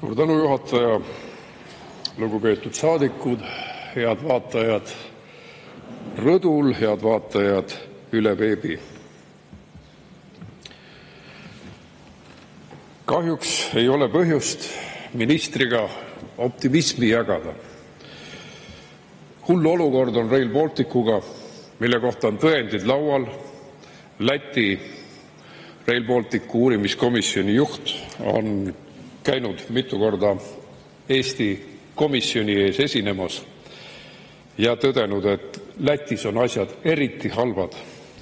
Suur tänu, juhataja. Lugupeetud saadikud, head vaatajad rõdul, head vaatajad üle veebi. Kahjuks ei ole põhjust ministriga optimismi jagada. Hull olukord on Rail Balticuga, mille kohta on tõendid laual. Läti Rail Balticu uurimiskomisjoni juht on käinud mitu korda Eesti komisjoni ees esinemas ja tõdenud, et Lätis on asjad eriti halvad.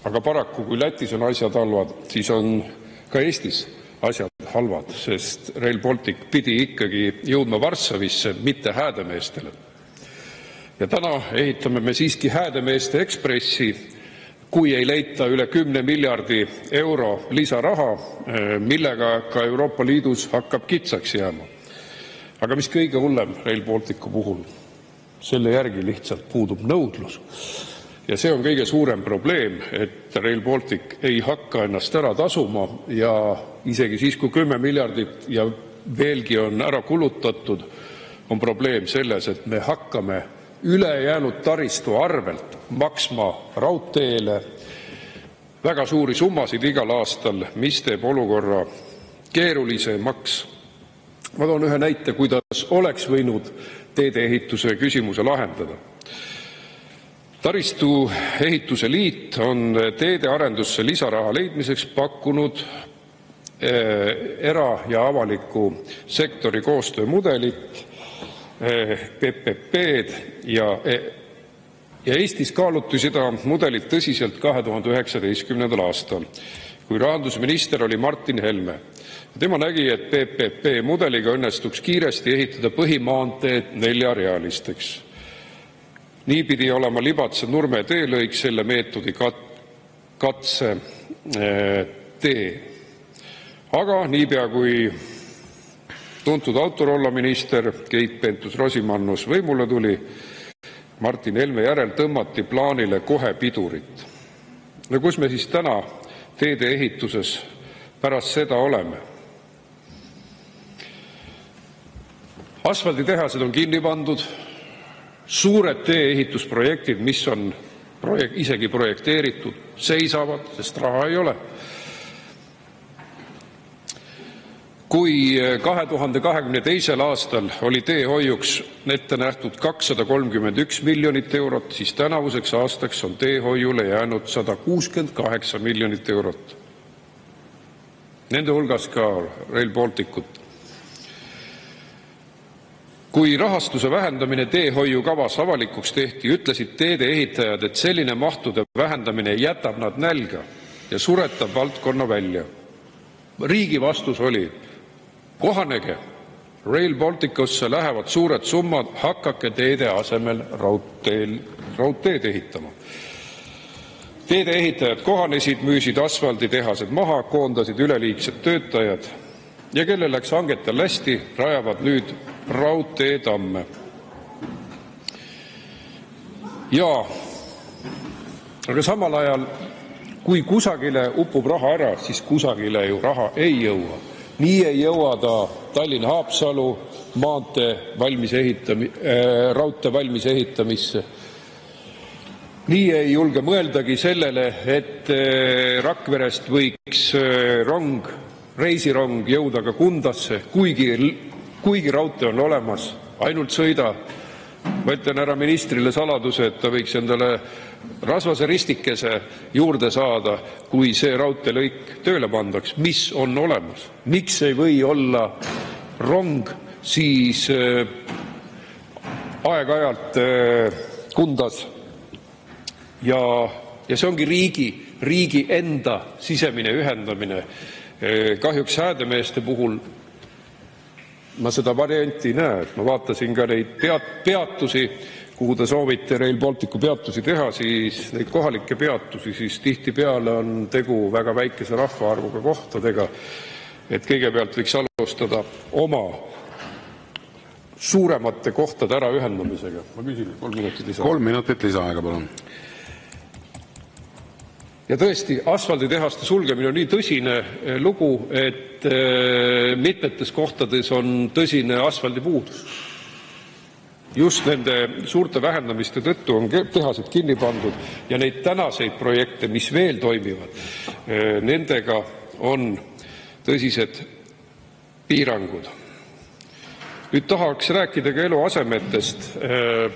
Aga paraku, kui Lätis on asjad halvad, siis on ka Eestis asjad halvad, sest Rail Baltic pidi ikkagi jõudma Varssavisse, mitte Häädemeestele. Ja täna ehitame me siiski Häädemeeste ekspressi, kui ei leita üle 10 miljardi euro lisaraha, millega ka Euroopa Liidus hakkab kitsaks jääma. Aga mis kõige hullem Rail Balticu puhul? Selle järgi lihtsalt puudub nõudlus. Ja see on kõige suurem probleem, et Rail Baltic ei hakka ennast ära tasuma ja isegi siis, kui 10 miljardit ja veelgi on ära kulutatud, on probleem selles, et me hakkame ülejäänud taristu arvelt maksma raudteele väga suuri summasid igal aastal, mis teeb olukorra keerulisemaks. Ma toon ühe näite, kuidas oleks võinud teedeehituse küsimuse lahendada. Taristu ehituse liit on teedearendusse lisaraha leidmiseks pakkunud era- ja avaliku sektori koostöömudelit, PPP-d ja Eestis kaaluti seda mudelit tõsiselt 2019. aastal, kui rahandusminister oli Martin Helme. Tema nägi, et PPP mudeliga õnnestuks kiiresti ehitada põhimaanteed 4-realisteks. Nii pidi olema Libatse-Nurme teelõik selle meetodi katse tee. Aga niipea kui tuntud autorollaminister Keit Pentus-Rosimannus võimule tuli, Martin Helme järel tõmmati plaanile kohe pidurit. No kus me siis täna teede ehituses pärast seda oleme? Asfalditehased on kinni pandud, suured tee-ehitusprojektid, mis on isegi projekteeritud, seisavad, sest raha ei ole. Kui 2022. aastal oli teehoiuks ette nähtud 231 miljonit eurot, siis tänavuseks aastaks on teehoiule jäänud 168 miljonit eurot. Nende hulgas ka Rail Balticut. Kui rahastuse vähendamine teehoiukavas avalikuks tehti, ütlesid teede ehitajad, et selline mahtude vähendamine jätab nad nälga ja suretab valdkonna välja. Riigi vastus oli: kohanege, Rail Balticusse lähevad suured summad, hakake teede asemel raudteed ehitama. Teede ehitajad kohanesid, müüsid asfalditehased maha, koondasid üleliigsed töötajad ja kellel läks hangetel hästi, rajavad nüüd raudteetamme. Aga samal ajal, kui kusagile upub raha ära, siis kusagile ju raha ei jõua. Nii ei jõua ta Tallinna-Haapsalu raudtee valmis ehitamisse. Nii ei julge mõeldagi sellele, et Rakverest võiks reisirong jõuda ka Kundasse, kuigi raudtee on olemas, ainult sõida. Ma ütlen ära ministrile saladuse, et ta võiks endale rasvase ristikese juurde saada, kui see raudteelõik tööle pandaks, mis on olemas. Miks ei või olla rong siis aeg-ajalt Kundas? Ja see ongi riigi enda sisemine ühendamine. Kahjuks Häädemeeste puhul ma seda varianti ei näe. Ma vaatasin ka neid peatusi, kuhu te soovite Rail Balticu peatusi teha, siis neid kohalikke peatusi, siis tihtipeale on tegu väga väikese rahvaarvuga kohtadega. Et kõigepealt võiks alustada oma suuremate kohtade ära ühendamisega. Ma küsin 3 minutit lisaaega. 3 minutit lisaaega, palun. Ja tõesti, asfalditehaste sulgemine on nii tõsine lugu, et mitmetes kohtades on tõsine asfaldipuudus. Just nende suurte vähendamiste tõttu on tehased kinni pandud ja neid tänaseid projekte, mis veel toimivad, nendega on tõsised piirangud. Nüüd tahaks rääkida ka eluasemetest.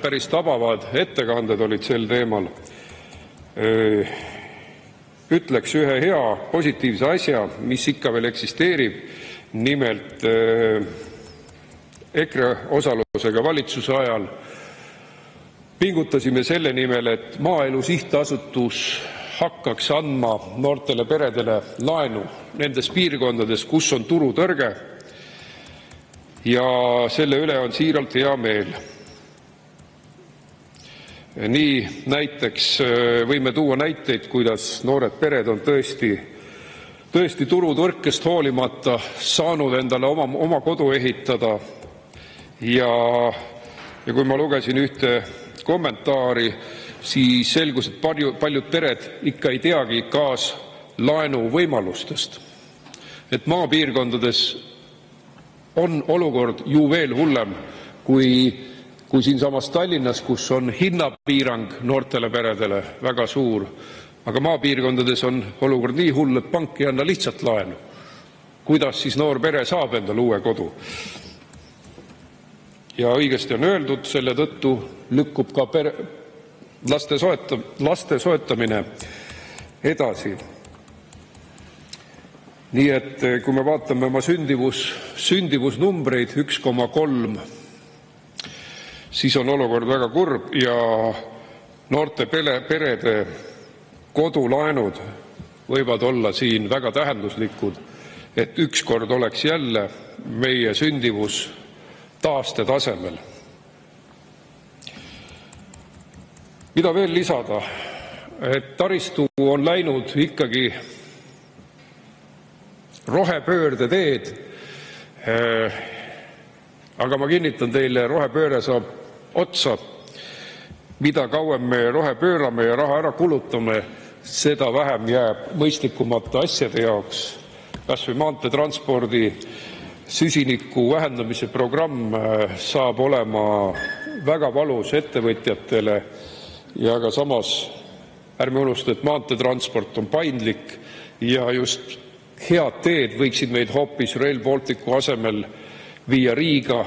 Päris tabavad ettekanded olid sel teemal. Ütleks ühe hea positiivse asja, mis ikka veel eksisteerib. Nimelt EKRE osalusega valitsuse ajal pingutasime selle nimel, et Maaelu Sihtasutus hakkaks andma noortele peredele laenu nendes piirkondades, kus on turutõrge, ja selle üle on siiralt hea meel. Nii näiteks võime tuua näiteid, kuidas noored pered on tõesti turutõrkest hoolimata saanud endale oma kodu ehitada. Ja kui ma lugesin ühte kommentaari, siis selgus, et paljud pered ikka ei teagi kaaslaenu võimalustest. Et maapiirkondades on olukord ju veel hullem kui siinsamas Tallinnas, kus on hinnapiirang noortele peredele väga suur. Aga maapiirkondades on olukord nii hull, et pank ei anna lihtsalt laenu. Kuidas siis noor pere saab endale uue kodu? Ja õigesti on öeldud, selle tõttu lükkub ka laste soetamine edasi. Nii et kui me vaatame oma sündivusnumbreid 1,3, siis on olukord väga kurb ja noorte perede kodulaenud võivad olla siin väga tähenduslikud, et ükskord oleks jälle meie sündivus taastetasemel. Mida veel lisada? Et taristu on läinud ikkagi rohepöörde teed, aga ma kinnitan teile, rohepööre saab otsa. Mida kauem me rohepöörame ja raha ära kulutame, seda vähem jääb mõistlikumate asjade jaoks. Kas või maanteetranspordi süsiniku vähendamise programm saab olema väga valus ettevõtjatele ja ka samas ärme unusta, et maanteetransport on paindlik ja just head teed võiksid meid hoopis Rail Balticu asemel viia Riiga,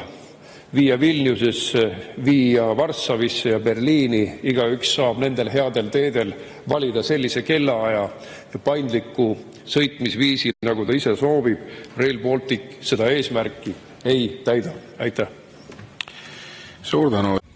viia Vilniusesse, viia Varssavisse ja Berliini. Igaüks saab nendel headel teedel valida sellise kellaaja ja paindliku sõitmisviisi, nagu ta ise soovib. Rail Baltic seda eesmärki ei täida. Aitäh! Suur tänu!